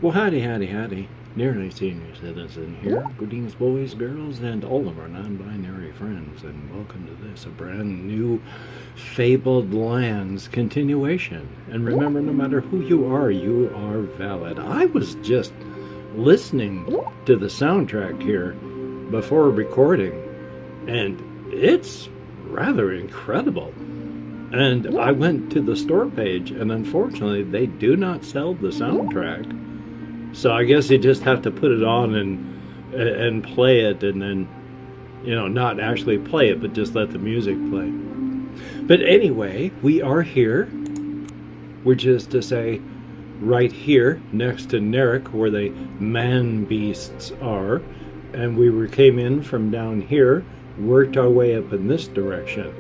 Well, howdy, howdy, howdy. Nearly senior citizen here. Greetings, boys, girls, and all of our non-binary friends, and welcome to this, a brand new Fabled Lands continuation. And remember, no matter who you are valid. I was just listening to the soundtrack here before recording, and it's rather incredible. And I went to the store page, and unfortunately, they do not sell the soundtrack. So I guess you just have to put it on and play it, and then, not actually play it, but just let the music play. But anyway, we are here, which is to say, right here next to Narek, where the man beasts are, and came in from down here, worked our way up in this direction.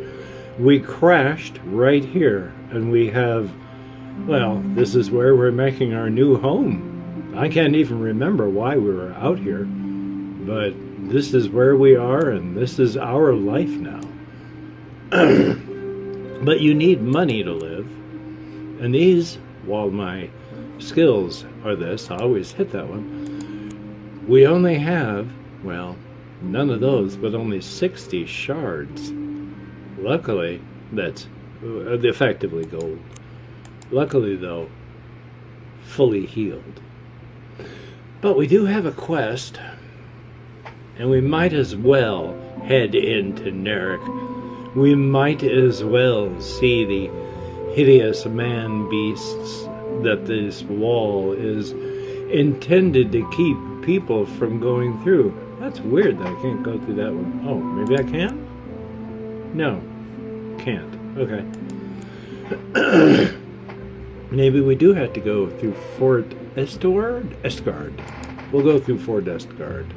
We crashed right here, and we have, well, this is where we're making our new home. I can't even remember why we were out here, but this is where we are, and this is our life now. But you need money to live, and these, while my skills are this, I always hit that one, we only have, well, none of those, but only 60 shards. Luckily, that's effectively gold. Luckily, though, fully healed. But we do have a quest, and we might as well head into Narek. We might as well see the hideous man-beasts that this wall is intended to keep people from going through. That's weird that I can't go through that one. Oh, maybe I can? No, can't. Okay. Maybe we do have to go through Fort Esgard. We'll go through Fort Esgard.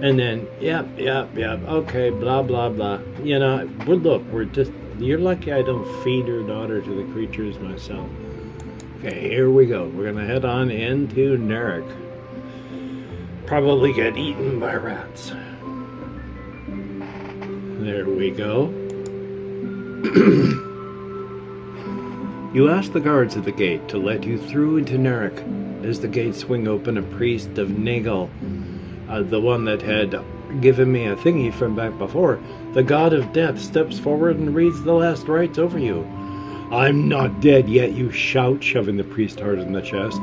And then, yep, okay, blah, blah, blah. You're lucky I don't feed your daughter to the creatures myself. Okay, here we go. We're going to head on into Narek. Probably get eaten by rats. There we go. You ask the guards at the gate to let you through into Narek. As the gates swing open, a priest of Nagel, the one that had given me a thingy from back before, the god of death, steps forward and reads the last rites over you. "I'm not dead yet," you shout, shoving the priest hard in the chest.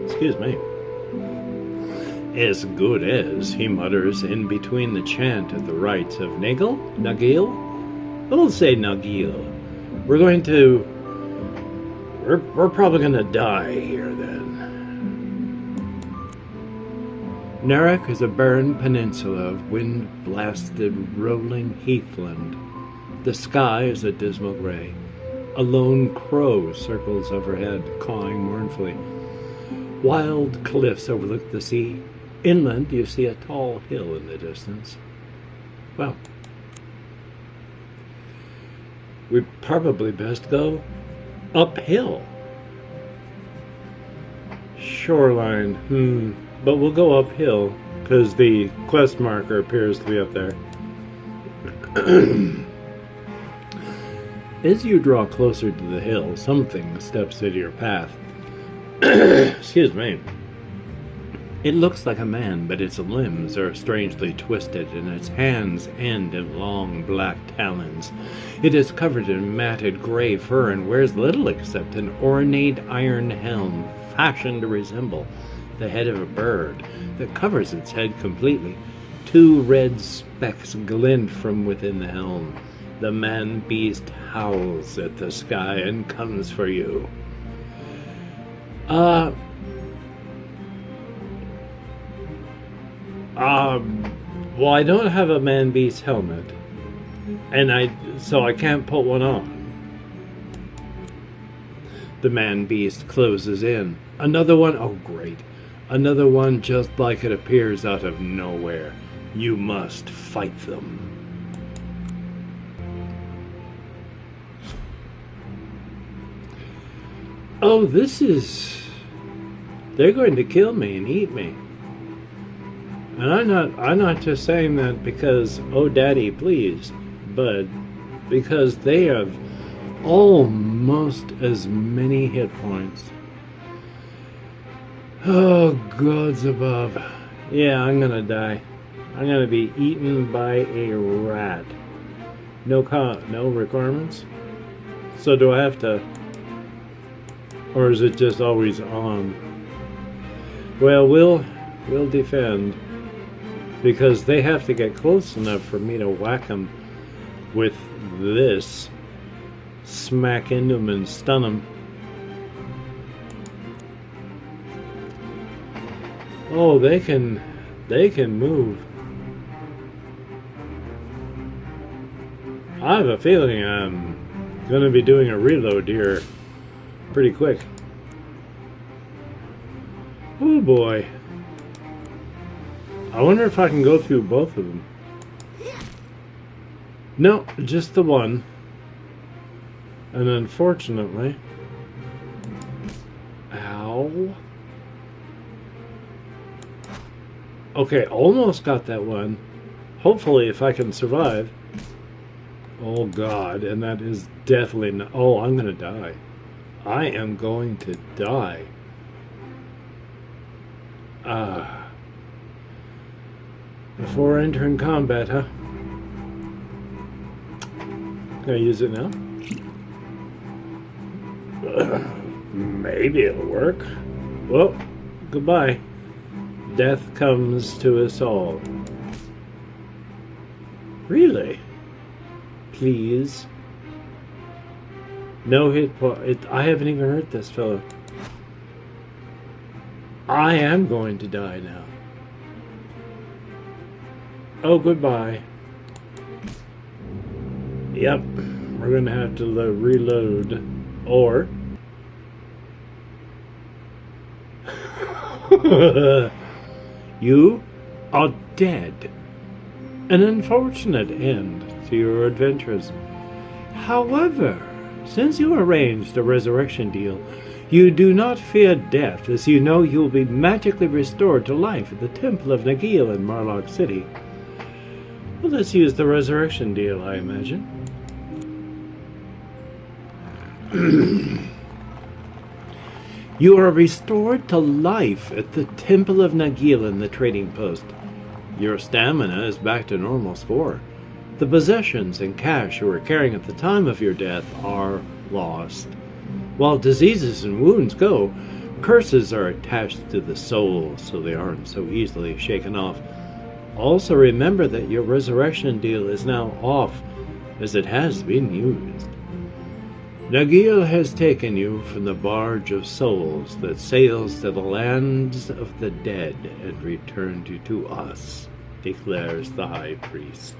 Excuse me. "As good as," he mutters in between the chant of the rites of Nagel? We'll say Nagil. We're probably gonna die here then. Narek is a barren peninsula of wind-blasted, rolling heathland. The sky is a dismal gray. A lone crow circles overhead, cawing mournfully. Wild cliffs overlook the sea. Inland, you see a tall hill in the distance. Well, we'd probably best go uphill. Shoreline, but we'll go uphill, because the quest marker appears to be up there. As you draw closer to the hill, something steps into your path. Excuse me. It looks like a man, but its limbs are strangely twisted, and its hands end in long black talons. It is covered in matted gray fur and wears little except an ornate iron helm fashioned to resemble the head of a bird that covers its head completely. 2 red specks glint from within the helm. The man-beast howls at the sky and comes for you. Well, I don't have a man-beast helmet, so I can't put one on. The man-beast closes in. Another one, oh great. Another one just like it appears out of nowhere. You must fight them. Oh, they're going to kill me and eat me. And I'm not just saying that because, oh daddy, please, but because they have almost as many hit points Oh, gods above. Yeah, I'm gonna die. I'm gonna be eaten by a rat. No requirements? So do I have to... Or is it just always on? Well, we'll defend. Because they have to get close enough for me to whack them with this. Smack into them and stun them. Oh, they can move. I have a feeling I'm gonna be doing a reload here pretty quick. Oh boy. I wonder if I can go through both of them. No, just the one. And unfortunately... Ow. Okay, almost got that one. Hopefully, if I can survive. Oh god, and that is definitely not... Oh, I'm gonna die. I am going to die. Before entering combat, huh? Can I use it now? Maybe it'll work. Well, goodbye. Death comes to us all. Really? Please? No hit point. I haven't even hurt this fellow. I am going to die now. Oh, goodbye. Yep, we're gonna have to reload. Or... You are dead. An unfortunate end to your adventures. However, since you arranged a resurrection deal, you do not fear death, as you know you will be magically restored to life at the Temple of Nagil in Marlock City. Well, let's use the resurrection deal, I imagine. You are restored to life at the Temple of Nagil in the trading post. Your stamina is back to normal score. The possessions and cash you were carrying at the time of your death are lost. While diseases and wounds go, curses are attached to the soul, so they aren't so easily shaken off. Also remember that your resurrection deal is now off, as it has been used. Nagil has taken you from the barge of souls that sails to the lands of the dead and returned you to us, declares the High Priest.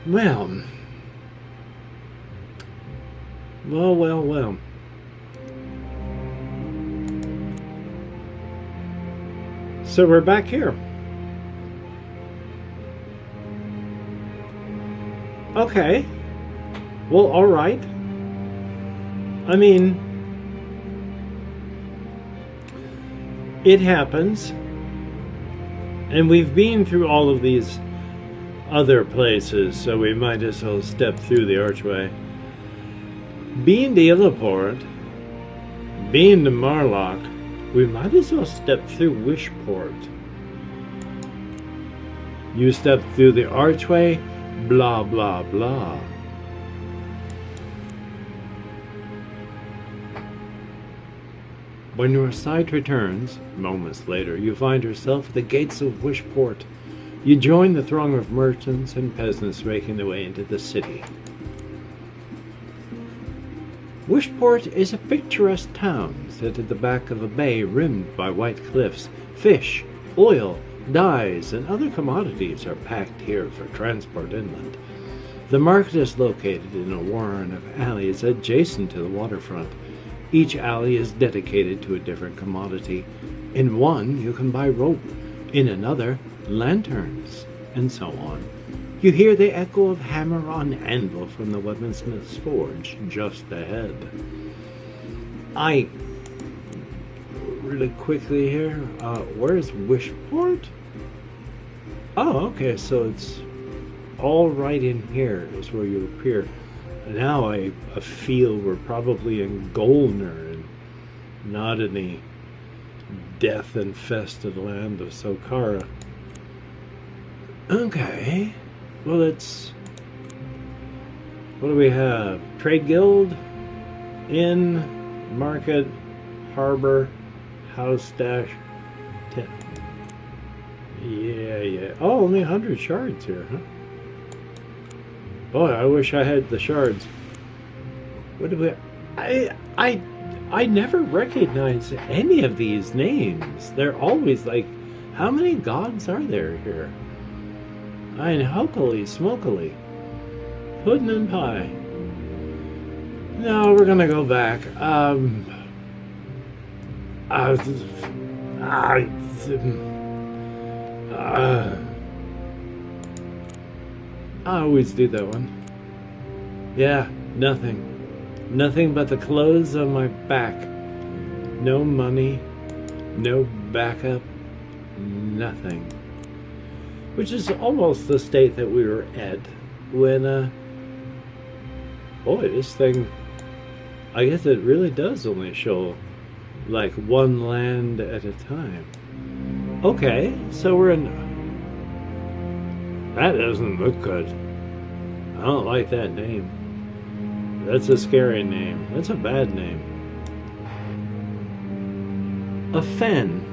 Well. So we're back here. Okay. Well, alright. I mean, it happens. And we've been through all of these other places, so we might as well step through the archway. Being to Illaport, being to Marlock, we might as well step through Wishport. You step through the archway, blah blah blah. When your sight returns, moments later, you find yourself at the gates of Wishport. You join the throng of merchants and peasants making their way into the city. Wishport is a picturesque town set at the back of a bay rimmed by white cliffs. Fish, oil, dyes, and other commodities are packed here for transport inland. The market is located in a warren of alleys adjacent to the waterfront. Each alley is dedicated to a different commodity. In one, you can buy rope. In another, lanterns, and so on. You hear the echo of hammer on anvil from the weaponsmith's forge just ahead. Really quickly here, where's Wishport? Oh, okay, so it's all right in here is where you appear. Now I feel we're probably in Golner, and Not in the death-infested land of Sokara. Okay. Well, it's... What do we have? Trade Guild, Inn, Market, Harbor, House Dash, 10. Yeah. Oh, only 100 shards here, huh? Boy, I wish I had the shards. What do we... I never recognize any of these names. They're always like... How many gods are there here? Hokily, smokily. Puddin' and pie. No, we're gonna go back. I always do that one. Yeah, nothing. Nothing but the clothes on my back. No money, no backup, nothing. Which is almost the state that we were at when, boy, this thing, I guess it really does only show like one land at a time. Okay, so we're in... That doesn't look good. I don't like that name. That's a scary name. That's a bad name. A fen.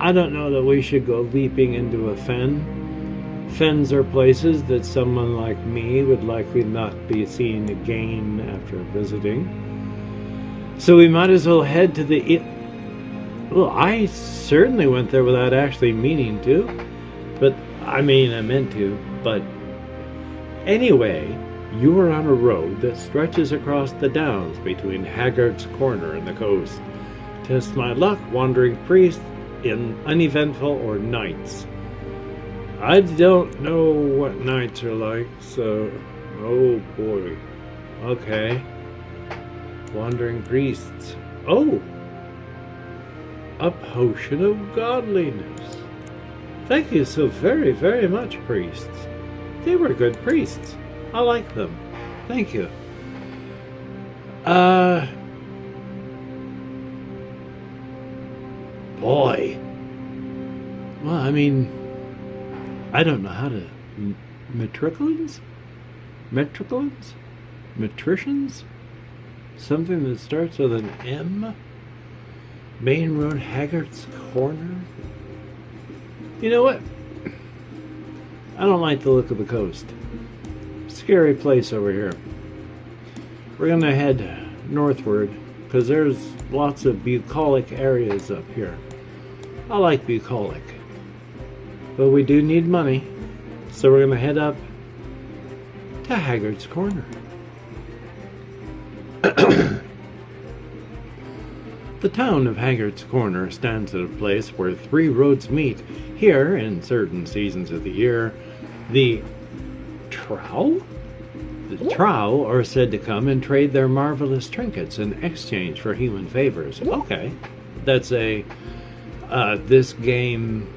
I don't know that we should go leaping into a fen. Fens are places that someone like me would likely not be seen again after visiting. So we might as well head to the... Well, I certainly went there without actually meaning to. But, I meant to. But, anyway, you are on a road that stretches across the downs between Haggart's Corner and the coast. Test my luck, wandering priest, in uneventful or nights. I don't know what nights are like, so... Oh, boy. Okay. Wandering priests. Oh! A potion of godliness. Thank you so very, very much, priests. They were good priests. I like them. Thank you. Boy. Well, I don't know how to... Matriculans? Matricians? Something that starts with an M? Main Road, Haggart's Corner? You know what? I don't like the look of the coast. Scary place over here. We're gonna head northward because there's lots of bucolic areas up here. I like bucolic, but we do need money, so we're gonna head up to Haggart's Corner. The town of Haggart's Corner stands at a place where three roads meet. Here, in certain seasons of the year, the Trow are said to come and trade their marvelous trinkets in exchange for human favors. Okay, that's a this game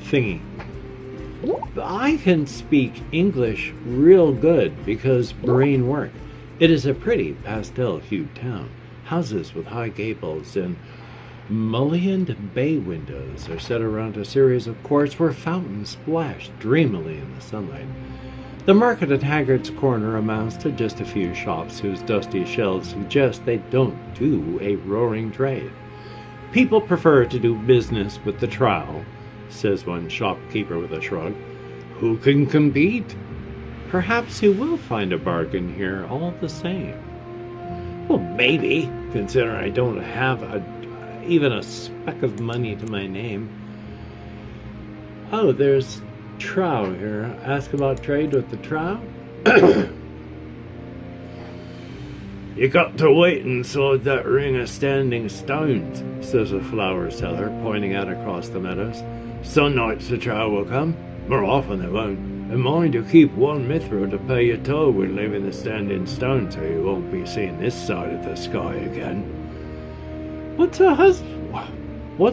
thingy. I can speak English real good because brain work. It is a pretty pastel-hued town. Houses with high gables and mullioned bay windows are set around a series of courts where fountains splash dreamily in the sunlight. The market at Haggart's Corner amounts to just a few shops whose dusty shelves suggest they don't do a roaring trade. People prefer to do business with the trowel, says one shopkeeper with a shrug. Who can compete? Perhaps you will find a bargain here all the same. Well, maybe, considering I don't have even a speck of money to my name. Oh, there's Trow here. Ask about trade with the Trow? You got to wait inside that ring of standing stones, says a flower seller, pointing out across the meadows. Some nights the Trow will come, more often they won't. And mind you keep one mithra to pay your toll when leaving the standing stone, so you won't be seeing this side of the sky again. What's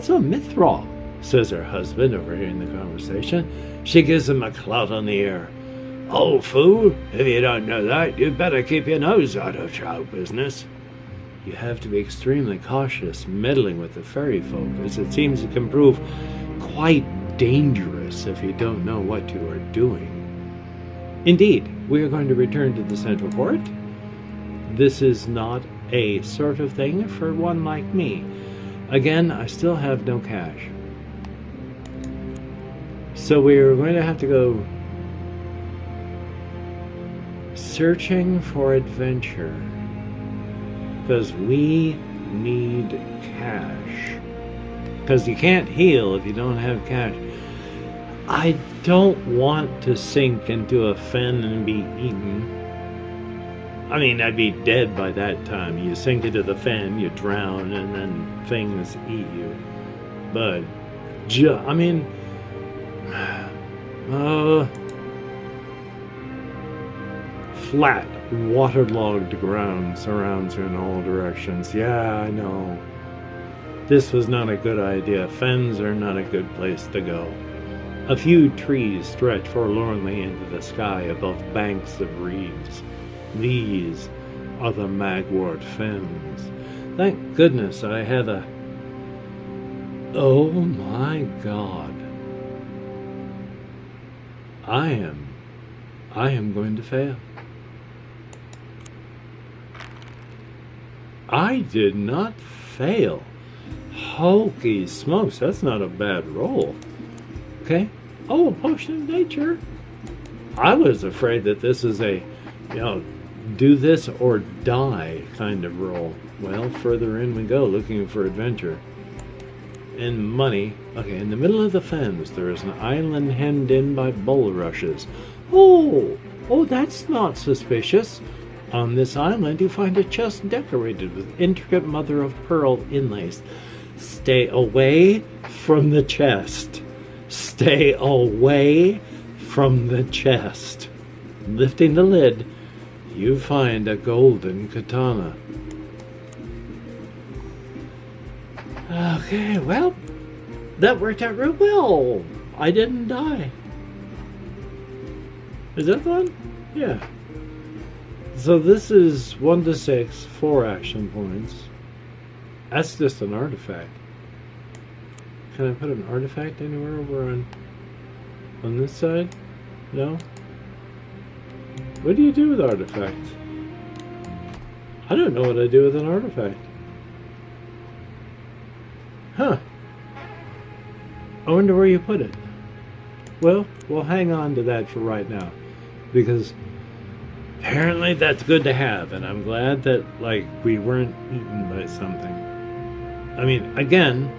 a mithra? Says her husband, overhearing the conversation. She gives him a clout on the ear. "Oh, fool, if you don't know that, you'd better keep your nose out of show business." You have to be extremely cautious meddling with the fairy folk, as it seems it can prove quite dangerous if you don't know what you are doing. Indeed, we are going to return to the Central Court. This is not a sort of thing for one like me. Again, I still have no cash. So we're going to have to go searching for adventure, because we need cash. Because you can't heal if you don't have cash. I don't want to sink into a fen and be eaten. I mean, I'd be dead by that time. You sink into the fen, you drown, and then things eat you. But, I mean, flat, waterlogged ground surrounds you in all directions. Yeah, I know. This was not a good idea. Fens are not a good place to go. A few trees stretch forlornly into the sky above banks of reeds. These are the Magwort Fens. Thank goodness I had a... Oh my God. I am going to fail. I did not fail. Hokey smokes, that's not a bad roll. Okay. Oh, a potion of nature. I was afraid that this is a, do this or die kind of roll. Well, further in we go, looking for adventure. And money. Okay, in the middle of the fens, there is an island hemmed in by bulrushes. Oh, that's not suspicious. On this island, you find a chest decorated with intricate mother-of-pearl inlays. Stay away from the chest. Stay away from the chest. Lifting the lid, you find a golden katana. Okay, well, that worked out real well. I didn't die. Is that the one? Yeah. So this is 1 to 6, 4 action points. That's just an artifact. Can I put an artifact anywhere over on this side? No? What do you do with artifacts? I don't know what I do with an artifact. Huh. I wonder where you put it. Well, we'll hang on to that for right now, because apparently that's good to have, and I'm glad that, we weren't eaten by something. I mean, again,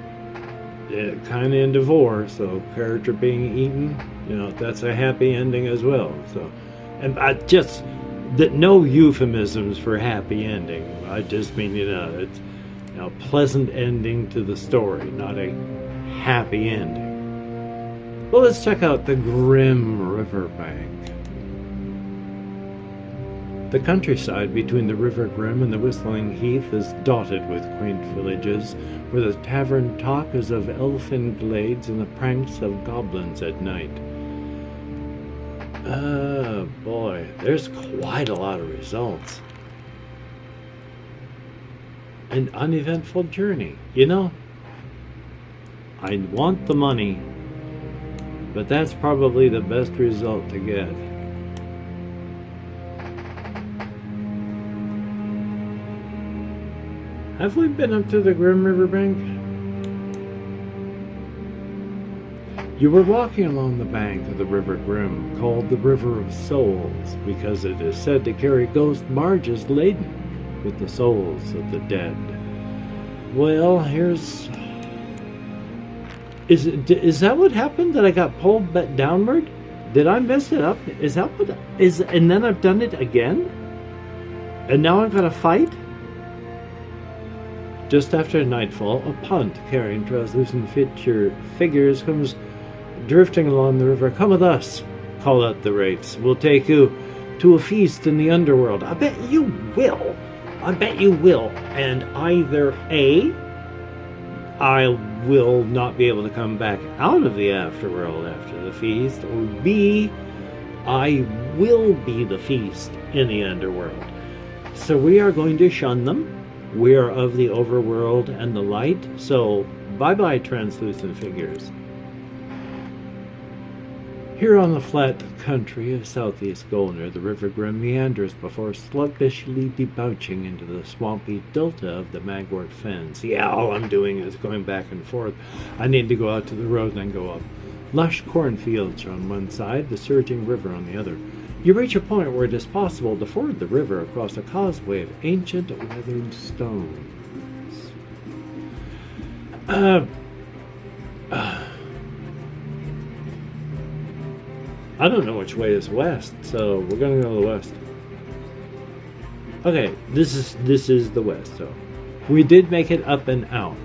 kind of in divorce, so character being eaten, that's a happy ending as well. So, and no euphemisms for happy ending. I just mean, it's a pleasant ending to the story, not a happy ending. Well, let's check out the grim riverbank. The countryside between the River Grim and the Whistling Heath is dotted with quaint villages, where the tavern talk is of elfin glades and the pranks of goblins at night. Oh boy, there's quite a lot of results. An uneventful journey. I want the money, but that's probably the best result to get. Have we been up to the Grim Riverbank? You were walking along the bank of the River Grim, called the River of Souls, because it is said to carry ghost barges laden with the souls of the dead. Well, here's... Is that what happened? That I got pulled downward? Did I mess it up? Is that what... And then I've done it again? And now I've got to fight? Just after nightfall, a punt carrying translucent figures comes drifting along the river. "Come with us," call out the wraiths. "We'll take you to a feast in the underworld." I bet you will. I bet you will. And either A, I will not be able to come back out of the afterworld after the feast, or B, I will be the feast in the underworld. So we are going to shun them. We are of the overworld and the light, so bye-bye translucent figures. Here on the flat country of southeast Golner, the River Grim meanders before sluggishly debouching into the swampy delta of the Magwort Fens. Yeah, all I'm doing is going back and forth. I need to go out to the road and then go up. Lush cornfields are on one side, the surging river on the other. You reach a point where it is possible to ford the river across a causeway of ancient weathered stones. I don't know which way is west, so we're gonna go to the west. Okay, this is the west, so we did make it up and out.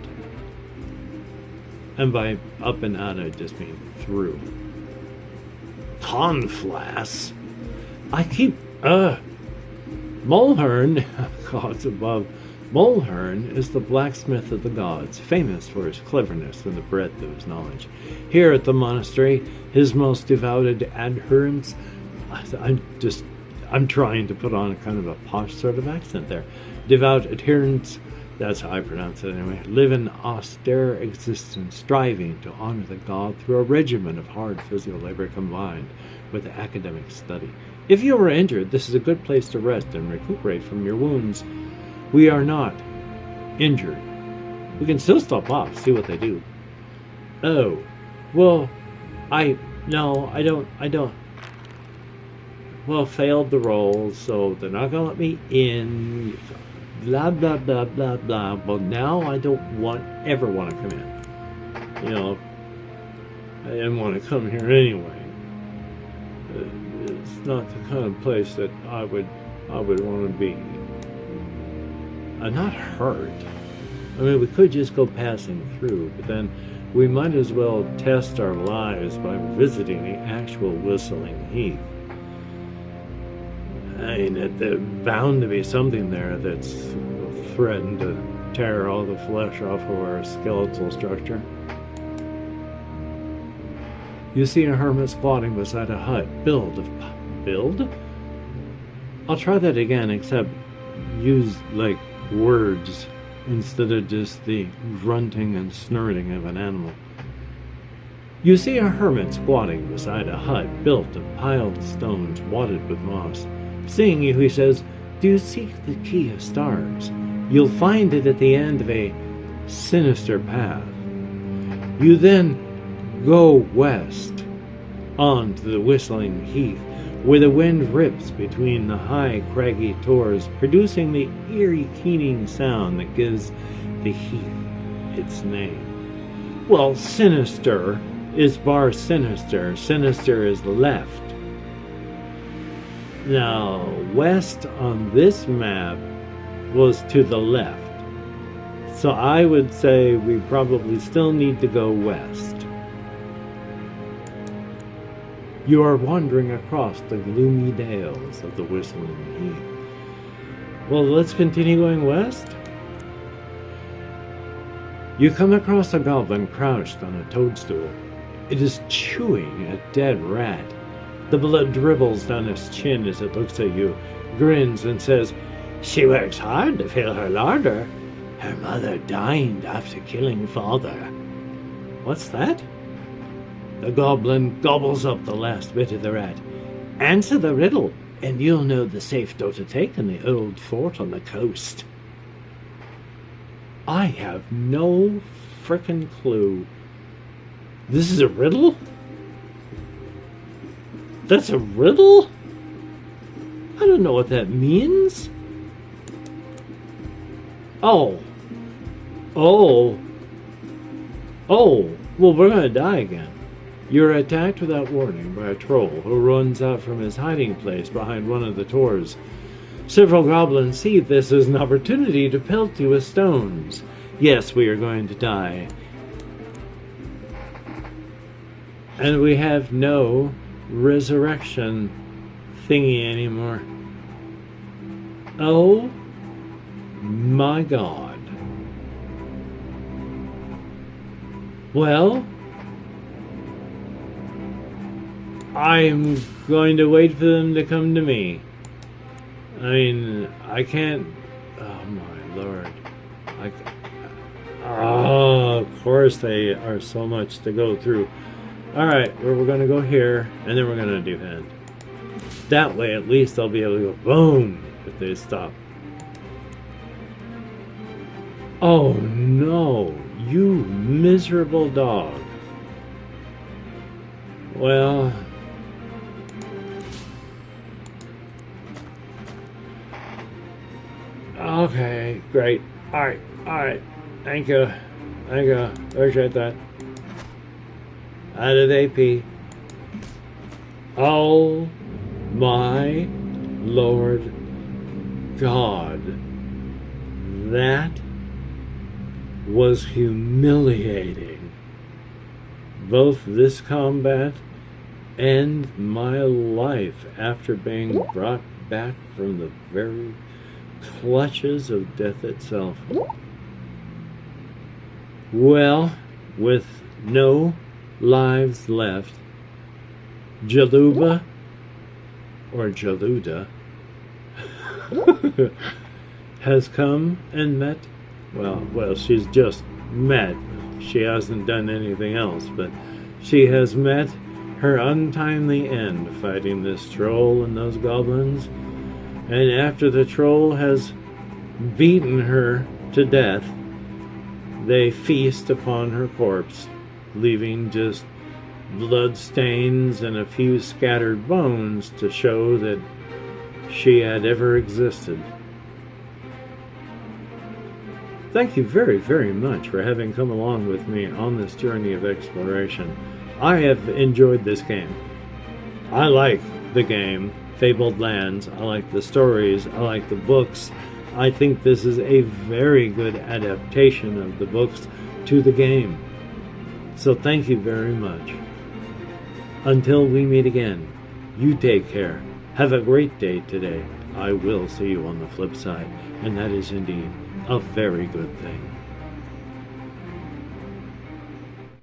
And by up and out I just mean through. Conflass? I keep Mulhern, gods above. Mulhern is the blacksmith of the gods, famous for his cleverness and the breadth of his knowledge. Here at the monastery, his most devoted adherents, I'm trying to put on a kind of a posh sort of accent there. Devout adherents, that's how I pronounce it anyway, live an austere existence, striving to honor the god through a regimen of hard physical labor combined with academic study. If you are injured, this is a good place to rest and recuperate from your wounds. We are not injured. We can still stop off, see what they do. Oh, well, I don't. Well, failed the roll, so they're not gonna let me in. Blah blah blah blah blah. But now I don't ever want to come in. You know, I didn't want to come here anyway. It's not the kind of place that I would want to be. Not hurt. I mean, we could just go passing through, but then we might as well test our lives by visiting the actual Whistling Heath. I mean, there's bound to be something there that's threatened to tear all the flesh off of our skeletal structure. You see a hermit squatting beside a hut. Build? I'll try that again, except use, like, words instead of just the grunting and snorting of an animal. You see a hermit squatting beside a hut built of piled stones wadded with moss. Seeing you, he says, "Do you seek the key of stars? You'll find it at the end of a sinister path. You then go west onto the Whistling Heath, where the wind rips between the high, craggy tors, producing the eerie, keening sound that gives the heath its name. Well, sinister is bar sinister. Sinister is left. Now, west on this map was to the left. So I would say we probably still need to go west. You are wandering across the gloomy dales of the Whistling Heath. Well, let's continue going west. You come across a goblin crouched on a toadstool. It is chewing a dead rat. The blood dribbles down his chin as it looks at you, grins and says, "She works hard to fill her larder. Her mother died after killing father." What's that? The goblin gobbles up the last bit of the rat. "Answer the riddle, and you'll know the safe door to take in the old fort on the coast." I have no frickin' clue. This is a riddle? That's a riddle? I don't know what that means. Oh, well, we're gonna die again. You're attacked without warning by a troll who runs out from his hiding place behind one of the tors. Several goblins see this as an opportunity to pelt you with stones. Yes, we are going to die. And we have no resurrection thingy anymore. Oh my God. Well, I'm going to wait for them to come to me. I mean, I can't. Oh my lord! Oh, of course they are so much to go through. All right, well, we're gonna go here, and then we're gonna defend. That way, at least I'll be able to go boom if they stop. Oh no, you miserable dog. Well, okay, great. All right. Thank you. Appreciate that. Added AP. Oh my Lord God. That was humiliating. Both this combat and my life after being brought back from the very clutches of death itself. Well, with no lives left, Jaluba, or Jaluda, has come and met, well, she's just met. She hasn't done anything else, but she has met her untimely end fighting this troll and those goblins. And after the troll has beaten her to death, they feast upon her corpse, leaving just blood stains and a few scattered bones to show that she had ever existed. Thank you very, very much for having come along with me on this journey of exploration. I have enjoyed this game. I like the game, Fabled Lands. I like the stories. I like the books. I think this is a very good adaptation of the books to the game. So thank you very much. Until we meet again, you take care. Have a great day today. I will see you on the flip side, and that is indeed a very good thing.